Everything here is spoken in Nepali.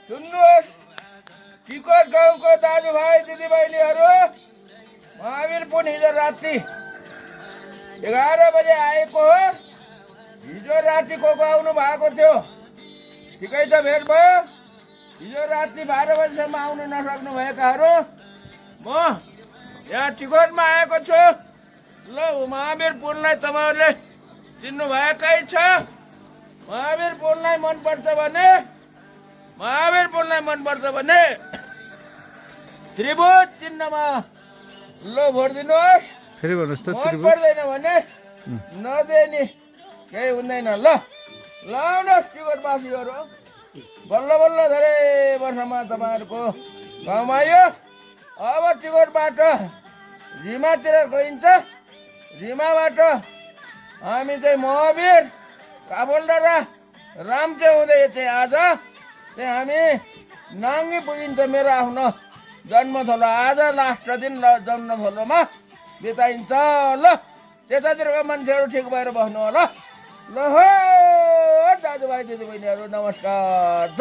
सुन्नुहोस्, टिकट गाउँको दाजुभाइ दिदीबहिनीहरू, महावीर पुन हिजो राति 11 बजे आएको हो। हिजो राति को आउनु भएको थियो, ठिकै छ, भेट भयो। हिजो राति 12 बजीसम्म आउनु नसक्नु भएकाहरू म यहाँ टिकटमा आएको छु। ल, महावीर पुनलाई तपाईँहरूले चिन्नु भएकै छ। महावीर पुनलाई मनपर्छ भने त्रिभुज चिन्हमा ल भोट दिनुहोस्। फेरि भन्नुहोस् त मन पर्दैन भने नदिने, केही हुँदैन। ल आउनुहोस् टिकटवासीहरू, बल्ल बल्ल धेरै वर्षमा तपाईँहरूको गाउँमा आयो। अब टिकटबाट रिमातिर गइन्छ। रिमाबाट हामी चाहिँ महावीर, काबुलडा र रामचे हुँदै चाहिँ आज चाहिँ हामी नाङ्गी पुगिन्छ। मेरो आफ्नो जन्मथलो आज लास्ट दिन जन्मथलोमा बिताइन्छ। ल, त्यतातिरको मान्छेहरू ठिक भएर बस्नु होला। ल हो दाजुभाइ दिदीबहिनीहरू, नमस्कार छ।